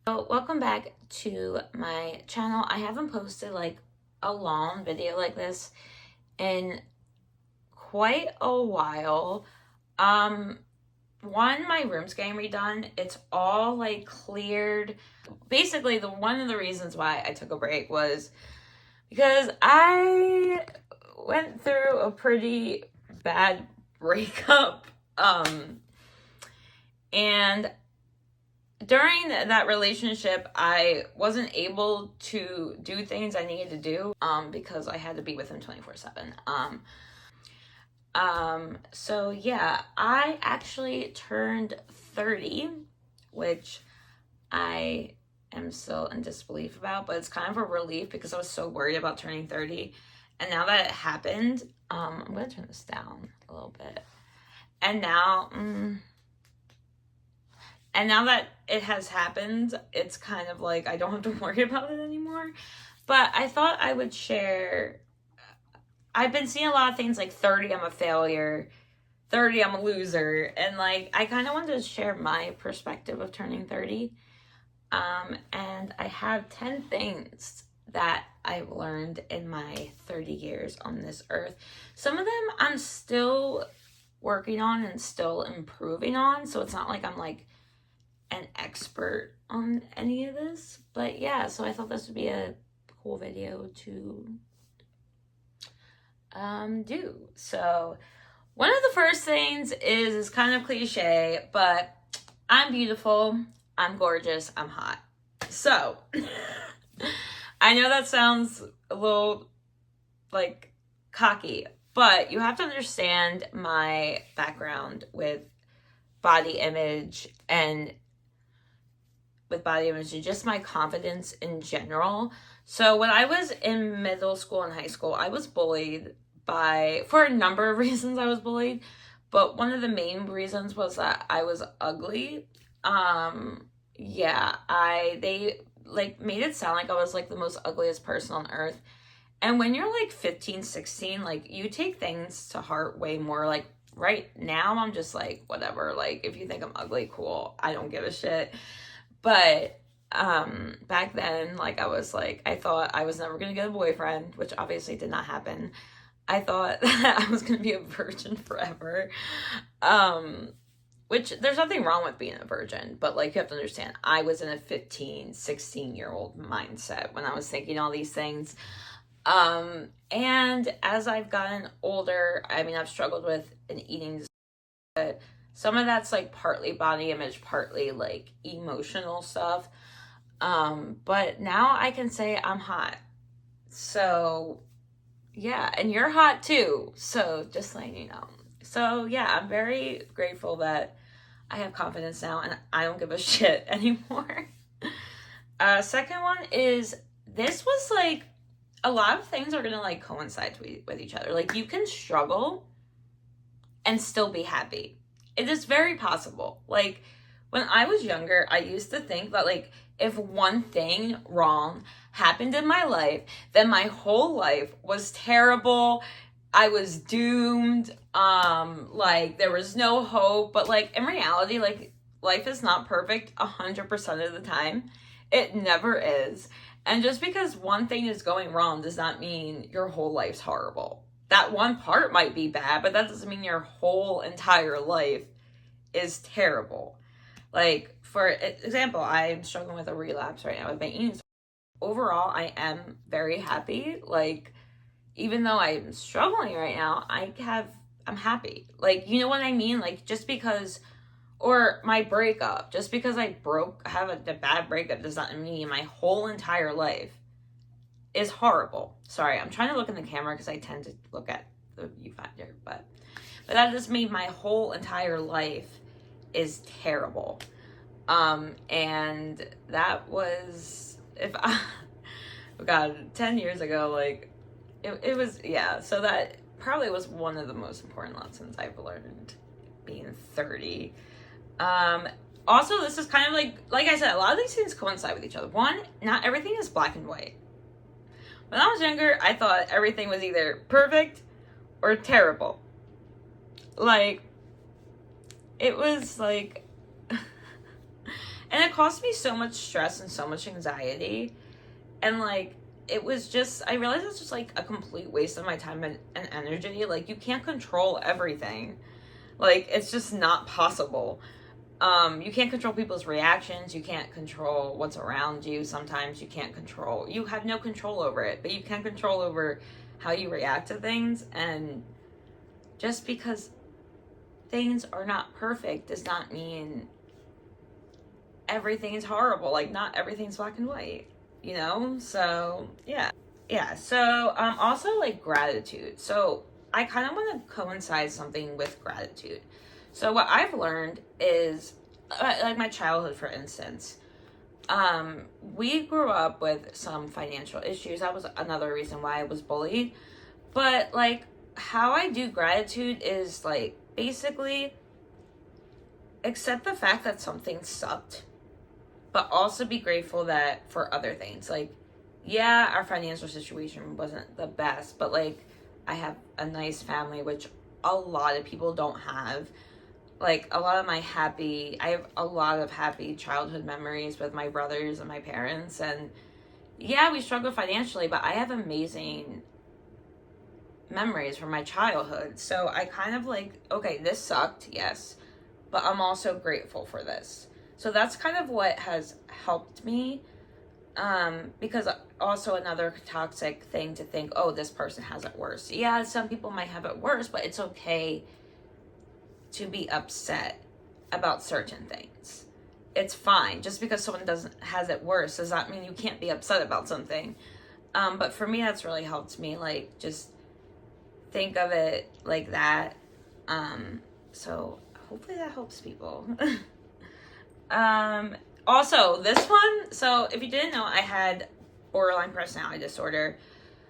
So welcome back to my channel. I haven't posted like a long video like this in quite a while. One, my room's getting redone. It's all like cleared. Basically, one of the reasons why I took a break was because I went through a pretty bad breakup. And during that relationship, I wasn't able to do things I needed to do because I had to be with him 24/7. So yeah, I actually turned 30, which I am still in disbelief about, but it's kind of a relief because I was so worried about turning 30. And now that it happened, I'm going to turn this down a little bit. And now that it has happened, it's kind of like I don't have to worry about it anymore. But I thought I would share. I've been seeing a lot of things like 30, I'm a failure. 30, I'm a loser. And like, I kind of wanted to share my perspective of turning 30. And I have 10 things that I've learned in my 30 years on this earth. Some of them I'm still working on and still improving on. So it's not like I'm like an expert on any of this, but yeah, so I thought this would be a cool video to do. So one of the first things is kind of cliche, but I'm beautiful, I'm gorgeous, I'm hot. So I know that sounds a little like cocky, but you have to understand my background with body image and just my confidence in general. So when I was in middle school and high school, I was bullied for a number of reasons. I was bullied, but one of the main reasons was that I was ugly. They like made it sound like I was like the most ugliest person on earth. And when you're like 15, 16, like you take things to heart way more. Like right now, I'm just like, whatever. Like if you think I'm ugly, cool. I don't give a shit. But back then, like I thought I was never gonna get a boyfriend, which obviously did not happen. I thought that I was gonna be a virgin forever. Which there's nothing wrong with being a virgin, but like you have to understand, I was in a 15, 16-year-old mindset when I was thinking all these things. And as I've gotten older, I mean, I've struggled with an eating disorder. Some of that's like partly body image, partly like emotional stuff. But now I can say I'm hot. So yeah, and you're hot too. So just letting you know. So yeah, I'm very grateful that I have confidence now and I don't give a shit anymore. Second one is this was like a lot of things are gonna like coincide with each other. Like you can struggle and still be happy. It is very possible. Like when I was younger, I used to think that like if one thing wrong happened in my life, then my whole life was terrible. I was doomed. Like there was no hope. But like in reality, like life is not perfect 100% of the time. It never is. And just because one thing is going wrong does not mean your whole life's horrible. That one part might be bad, but that doesn't mean your whole entire life is terrible. Like, for example, I'm struggling with a relapse right now with my eating. Overall, I am very happy. Like, even though I'm struggling right now, I'm happy. Like, you know what I mean? Like, just because, or my breakup, just because I have a bad breakup does not mean my whole entire life is horrible. Sorry, I'm trying to look in the camera because I tend to look at the viewfinder, but that just means my whole entire life is terrible. And that was, God, 10 years ago, like, it was, yeah, so that probably was one of the most important lessons I've learned being 30. Also, this is kind of like I said, a lot of these things coincide with each other. One, not everything is black and white. When I was younger, I thought everything was either perfect or terrible. Like, it was like, And it caused me so much stress and so much anxiety. And like, it was just, I realized it's just like a complete waste of my time and energy. Like, you can't control everything. Like, it's just not possible. You can't control people's reactions. You can't control what's around you. Sometimes you can't control, you have no control over it, but you can control over how you react to things. And just because things are not perfect does not mean everything is horrible. Like, not everything's black and white, you know? So, yeah. So, also, like, gratitude. So, I kind of want to coincide something with gratitude. So what I've learned is, like my childhood, for instance, we grew up with some financial issues. That was another reason why I was bullied. But like, how I do gratitude is like, basically accept the fact that something sucked, but also be grateful that for other things. Like, yeah, our financial situation wasn't the best, but like, I have a nice family, which a lot of people don't have. Like, I have a lot of happy childhood memories with my brothers and my parents. And yeah, we struggled financially, but I have amazing memories from my childhood. So I kind of like, okay, this sucked, yes, but I'm also grateful for this. So that's kind of what has helped me. Because also another toxic thing to think, oh, this person has it worse. Yeah, some people might have it worse, but it's okay to be upset about certain things. It's fine. Just because someone has it worse does not mean you can't be upset about something. But for me, that's really helped me, like, just think of it like that. So hopefully that helps people. Also, this one, so if you didn't know, I had borderline personality disorder.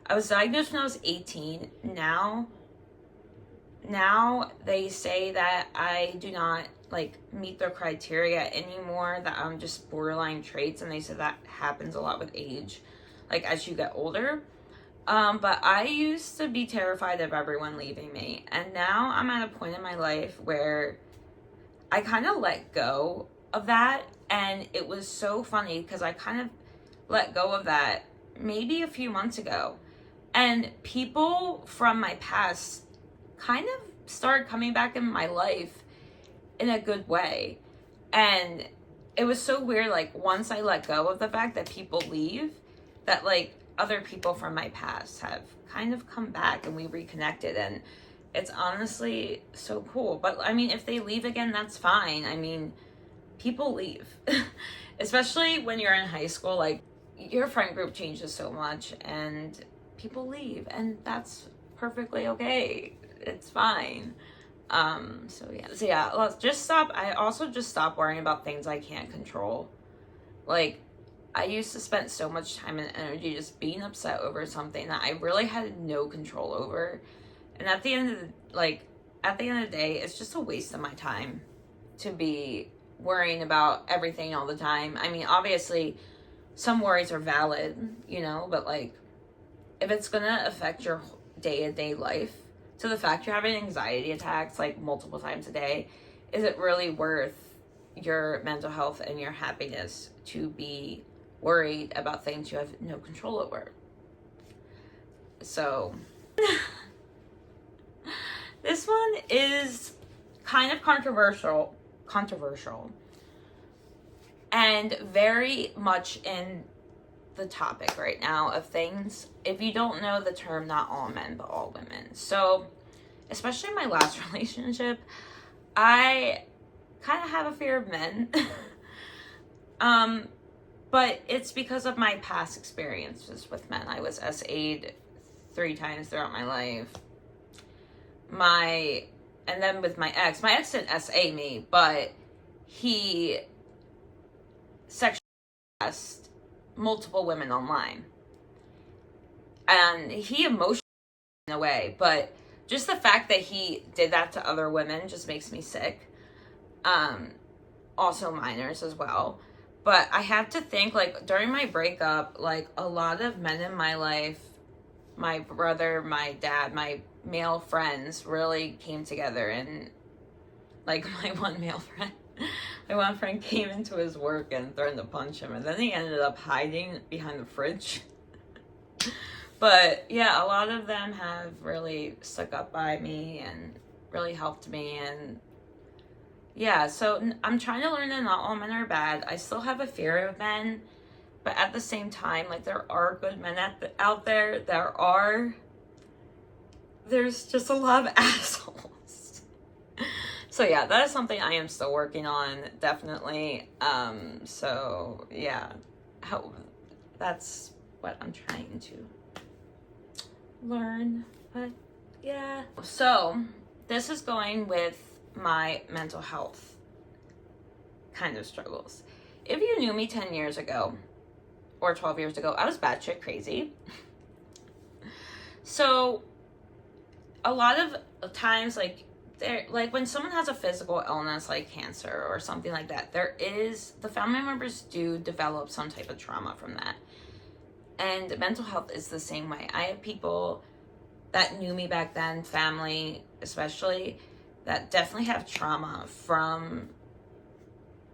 I was diagnosed when I was 18. Now they say that I do not like meet their criteria anymore, that I'm just borderline traits, and they said that happens a lot with age, like as you get older. But I used to be terrified of everyone leaving me, and now I'm at a point in my life where I kind of let go of that. And it was so funny because I kind of let go of that maybe a few months ago, and people from my past kind of started coming back in my life in a good way. And it was so weird, like, once I let go of the fact that people leave, that like other people from my past have kind of come back and we reconnected, and it's honestly so cool. But I mean, if they leave again, that's fine. I mean, people leave. Especially when you're in high school, like, your friend group changes so much and people leave, and that's perfectly okay. It's fine. So yeah, let's just stop. I also just stop worrying about things I can't control. Like, I used to spend so much time and energy just being upset over something that I really had no control over. And at the end of the day, it's just a waste of my time to be worrying about everything all the time. I mean, obviously, some worries are valid, you know, but like, if it's gonna affect your day-to-day life to the fact you're having anxiety attacks like multiple times a day, is it really worth your mental health and your happiness to be worried about things you have no control over? So this one is kind of controversial and very much in the topic right now of things. If you don't know the term, not all men but all women. So especially in my last relationship, I kind of have a fear of men. But it's because of my past experiences with men. I was SA'd 3 times throughout my life. And then with my ex didn't SA me, but he sexually harassed multiple women online. And he emotionally in a way, but just the fact that he did that to other women just makes me sick. Also minors as well. But I have to think, like, during my breakup, like, a lot of men in my life, my brother, my dad, my male friends really came together. And, like, my one male friend, My one friend came into his work and threatened to punch him, and then he ended up hiding behind the fridge. But yeah, a lot of them have really stuck up by me and really helped me. And yeah, so I'm trying to learn that not all men are bad. I still have a fear of men, but at the same time, like, there are good men out there. There's just a lot of assholes. So yeah, that is something I am still working on, definitely. So yeah, that's what I'm trying to learn. But yeah, so this is going with my mental health kind of struggles. If you knew me 10 years ago or 12 years ago, I was batshit crazy. So a lot of times, like when someone has a physical illness like cancer or something like that, the family members do develop some type of trauma from that. And mental health is the same way. I have people that knew me back then, family especially, that definitely have trauma from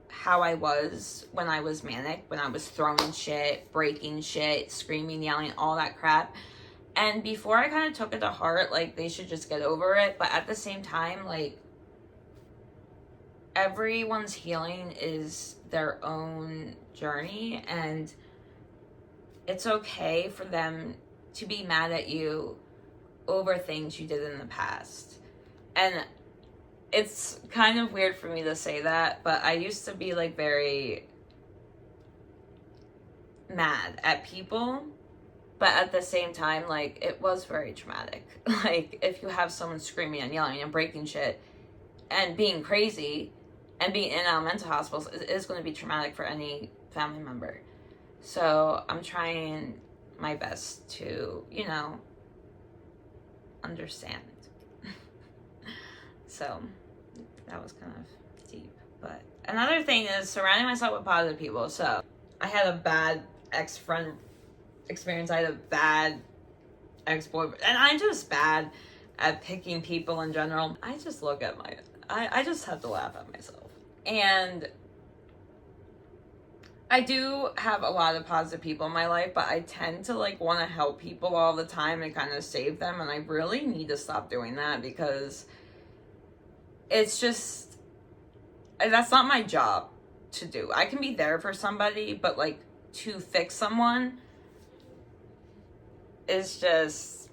how I was when I was manic, when I was throwing shit, breaking shit, screaming, yelling, all that crap. And before I kind of took it to heart, like, they should just get over it. But at the same time, like, everyone's healing is their own journey, and it's okay for them to be mad at you over things you did in the past. And it's kind of weird for me to say that, but I used to be, like, very mad at people. But at the same time, like, it was very traumatic. Like, if you have someone screaming and yelling and breaking shit and being crazy and being in and out of mental hospitals, it is going to be traumatic for any family member. So I'm trying my best to, understand. So that was kind of deep. But another thing is surrounding myself with positive people. So I had a bad ex-friend experience. I had a bad ex-boyfriend, and I'm just bad at picking people in general. I just look at I just have to laugh at myself. And I do have a lot of positive people in my life, but I tend to, like, want to help people all the time and kind of save them, and I really need to stop doing that, because it's just, that's not my job to do. I can be there for somebody, but, like, to fix someone is just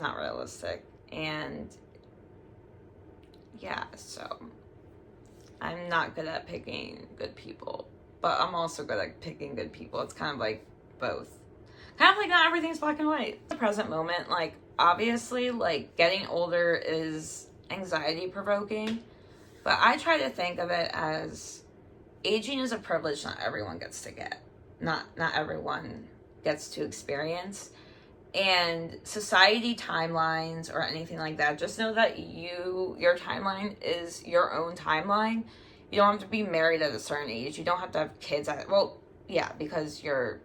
not realistic. And yeah, so I'm not good at picking good people, but I'm also good at picking good people. It's kind of like both. Kind of like not everything's black and white. The present moment, like, obviously, like, getting older is anxiety provoking, but I try to think of it as aging is a privilege not everyone gets to get. Not everyone gets to experience. And society timelines or anything like that, just know that your timeline is your own timeline. You don't have to be married at a certain age. You don't have to have kids because you're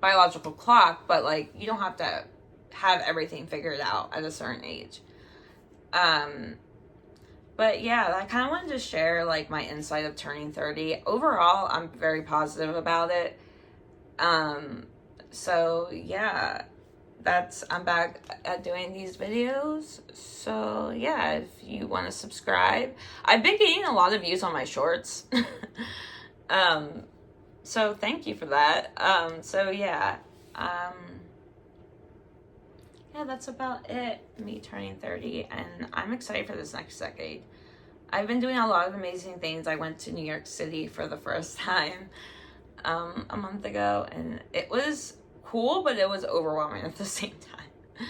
biological clock, but, like, you don't have to have everything figured out at a certain age. But yeah, I kind of wanted to share, like, my insight of turning 30. Overall, I'm very positive about it. So yeah, I'm back at doing these videos. So yeah, if you want to subscribe, I've been getting a lot of views on my shorts. So thank you for that. So yeah, that's about it. Me turning 30, and I'm excited for this next decade. I've been doing a lot of amazing things. I went to New York City for the first time a month ago, and it was cool, but it was overwhelming at the same time.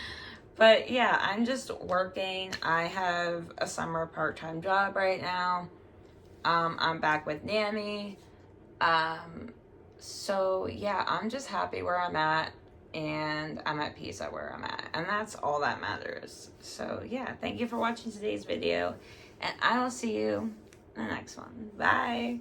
But yeah, I'm just working. I have a summer part-time job right now. I'm back with NAMI. So yeah, I'm just happy where I'm at, and I'm at peace at where I'm at, and that's all that matters. So yeah, thank you for watching today's video, and I will see you in the next one. Bye.